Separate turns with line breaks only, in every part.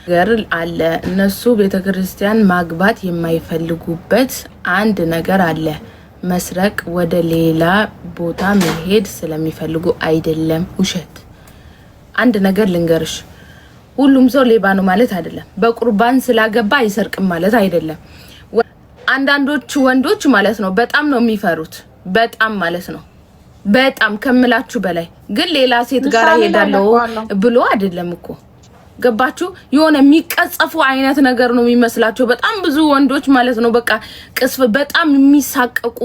ገር አለ እነሱ ቤተክርስቲያን ማግባት የማይፈልጉበት አንድ ነገር አለ መስረቅ ወደ ሌላ ቦታ መሄድ ስለሚፈልጉ አይደለም ውሸት አንድ ነገር ልንገርሽ ሁሉም ሰው ሌባ ነው ማለት አይደለም በቁርባን ስላገባ አይሰርቅም ማለት አይደለም አንዳንዶቹ ወንዶች ማለት ነው በጣም ነው የሚፈሩት በጣም ማለት ነው በጣም ከምላችሁ በላይ ግን ሌላ ሴት ጋር ሄዳለው ብሎ አይደለም እኮ ገባችሁ የሆነ የሚቀጸፉ አይነት ነገር ነው የሚመስላቸው በጣም ብዙ ወንዶች ማለት ነው በቃ ቅስፍ በጣም የሚሳቀቁ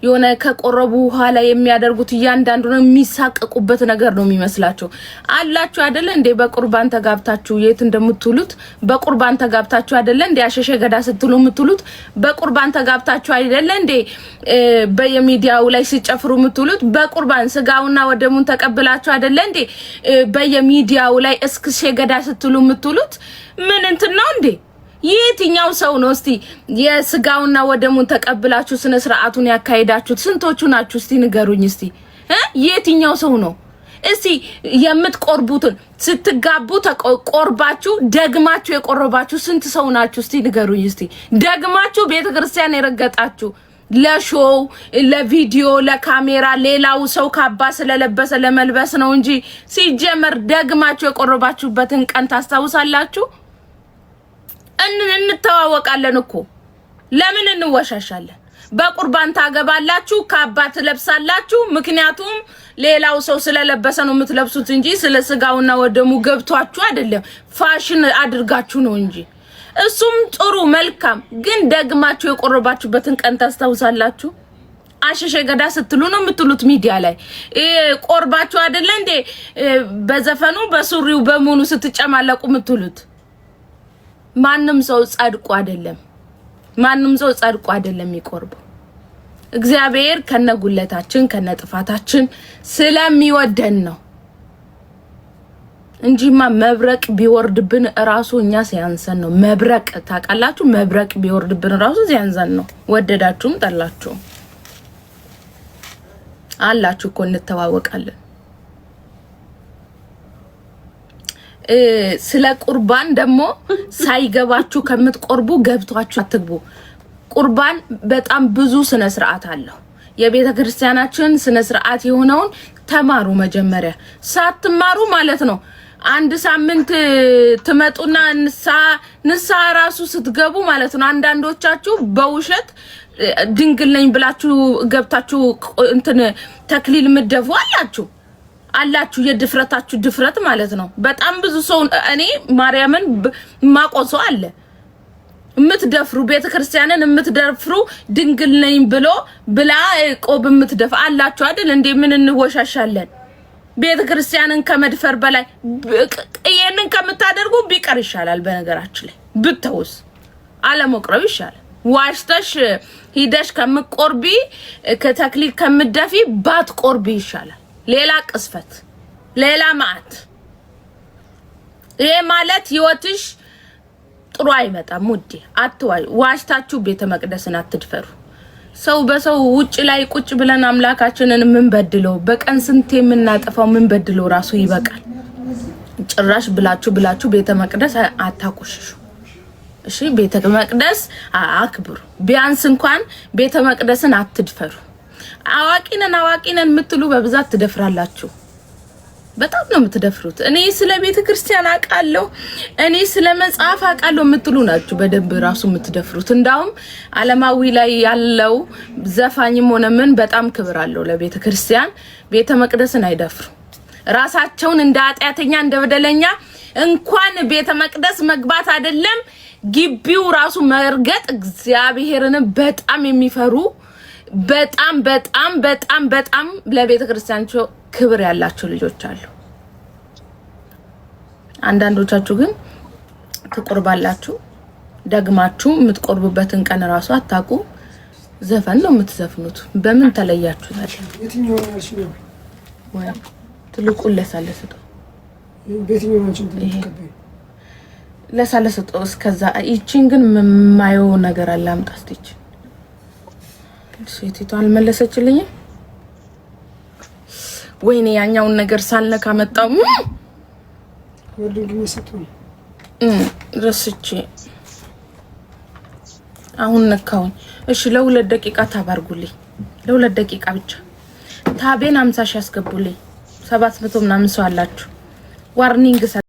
የሆነ ከቆረቡ ኋላ የሚያደርጉት ያንዳንዱ ነው የሚሳቀቁበት ነገር ነው የሚመስላቸው አላችሁ አይደለ እንዴ በቁርባን ተጋብታችሁ የት እንደምትሉት በቁርባን ተጋብታችሁ አይደለ እንዴ አሸሸ ገዳ ስትሉ የምትሉት በቁርባን ተጋብታችሁ አይደለ እንዴ በየሚዲያው ላይ ሲጨፍሩ የምትሉት በቁርባን ስጋውና ወደሙን ተቀበላችሁ አይደለ እንዴ በየሚዲያው ላይ እስከ ገዳ ስትሉ የምትሉት ምን እንትን ነው እንዴ የትኛው ሰው ነው እስቲ የስጋውና ወደሙን ተቀበላችሁ ስነ ስርዓቱን ያካሄዳችሁት ስንቶቹ ናችሁ እስቲ ንገሩኝ እስቲ የትኛው ሰው ነው እስቲ የምትቆርቡትን ስትጋቡ ተቆርባችሁ ደግማችሁ የቆረባችሁ ስንት ሰው ናችሁ እስቲ ንገሩኝ እስቲ ደግማችሁ ቤተክርስቲያን የረገጣችሁ ለሾው ለቪዲዮ ለካሜራ ሌላው ሰው ካባ ስለለበሰ ለመልበስ ነው እንጂ ሲጀመር ደግማችሁ የቆረባችሁበትን ቀን ታስታውሳላችሁ እንተዋወቃለን እኮ ለምን እንወሻሻለን በቁርባን ታገባላችሁ ካባ ትለብሳላችሁ ምክንያቱም ሌላው ሰው ስለለበሰ ነው የምትለብሱት እንጂ ስለ ስጋውና ወደሙ ገብቷችሁ አይደለም ፋሽን አድርጋችሁ ነው እንጂ እሱም ጥሩ መልካም ግን ደግማችሁ የቆረባችሁበትን ቀን ታስታውሳላችሁ አሸሸ ገዳ ስትሉ ነው የምትሉት ሚዲያ ላይ ቆርባችሁ አይደለ እንዴ በዘፈኑ በሱሪው በሙኑ ስትጨማለቁ የምትሉት ማንንም ሰው ጻድቁ አይደለም ይቆርቡ እግዚአብሔር ከነጉለታችን ከነጥፋታችን ስለሚወደን ነው እንጂማ መብረቅ ቢወርድብን ራሱ እኛ ሲያንሰን ነው መብረቅ ታቃላችሁ መብረቅ ቢወርድብን ራሱ ሲያንሰን ነው ወደዳችሁም ጠላችሁ አላችሁ እኮ እንተዋወቃለን ስለ ቁርባን ደግሞ ሳይገባችሁ ከምትቆርቡ ገብቷችሁ አትግቡ ቁርባን በጣም ብዙ ስነ ስርዓት አለው የቤተክርስቲያናችን ስነ ስርዓት የሆነውን ተማሩ መጀመሪያ ሳትማሩ ማለት ነው አንድ ሳምንት ትመጡና ንሳ ራሱ ስትገቡ ማለት ነው አንዳንዶቻችሁ በውሸት ድንግል ነኝ ብላችሁ ገብታችሁ እንትን ተክሊል ምደፉ አላችሁ የድፍረታችሁ ድፍረት ማለት ነው በጣም ብዙ ሰው እኔ ማርያምን ማቆሶ አለ ምትደፍሩ ቤተክርስቲያንን ምትደፍሩ ድንግል ነኝ ብላ ቆብ ምትደፍ አላችሁ አይደል እንዴ ምን እንወሻሻለን ቤተክርስቲያንን ከመድፈር በላይ የነን ከምታደርጉ ቢቀር ይሻላል በነገራችን ላይ ብትውስ አለመቅረብ ይሻላል ዋሽተሽ ሂደሽ ከምቆርቢ ከተክሊል ከምደፊ ባትቆርቢ ይሻላል ሌላ ቅስፈት ሌላ ማት ይሄ ማለት ህይወትሽ ጥሩ አይመጣም ሙዲ አትዋይ ዋሽታችሁ ቤተ መቅደስን አትድፈሩ ሰው በሰው ውጭ ላይ ቁጭ ብለን አምላካችንን ምን በድለው በቀን ስንት የምናጠፋው ምን በድለው ራሱ ይበቃል ጭራሽ ብላችሁ ቤተ መቅደስ አታቆሽሹ እሺ ቤተ መቅደስ አክብሩ ቢያንስ እንኳን ቤተ መቅደስን አትድፈሩ አዋቂነን የምትሉ በብዛት ትደፍራላችሁ በጣም ነው የምትደፍሩት እኔ ስለ ቤተ ክርስቲያን አቃለሁ እኔ ስለ መጽሐፍ አቃለሁ የምትሉ ናችሁ በደንብ ራሱ የምትደፍሩት እንዳውም ዓለማዊ ላይ ያለው ዘፋኝም ሆነ ምን በጣም ክብር አለው ለቤተ ክርስቲያን ቤተ መቅደስን አይደፍሩ ራሳቸውን እንደ ኃጢያተኛ እንደ በደለኛ እንኳን ቤተ መቅደስ መግባት አይደለም ግቢው ራሱ መርገጥ እግዚአብሔርን በጣም የሚፈሩ በጣም ለቤተ ክርስቲያናቸው ክብር ያላችሁ ልጆች አሉ አንዳንዶቻችሁ ግን ትቆርባላችሁ ደግማችሁ የምትቆርቡበትን ቀን ራሱ አታቁ ዘፈን ነው የምትዘፍኑት በምን ተለያችሁ ታዲያ
የትኛው ነው
ወይ ትልቁ ለሳለሰው
በየትኛው አንቺ ትከበይ
ለሳለሰው እስከዛ ይቺን ግን የማየው ነገር አለ አምጣስቲች ሴቲቱ አልመለሰችልኝ ወይኔ ያኛውን ነገር ሳልነካ መጣው
ወልድ ግን ሰጥቶ
ረስቼ አሁን ነካውኝ። እሺ ለ2 ደቂቃ ታባርጉልኝ። ለ2 ደቂቃ ብቻ ታቤን 50 ሺህ ያስገቡልኝ። 700 ምናምን ሰው አላችሁ። ዋርኒንግ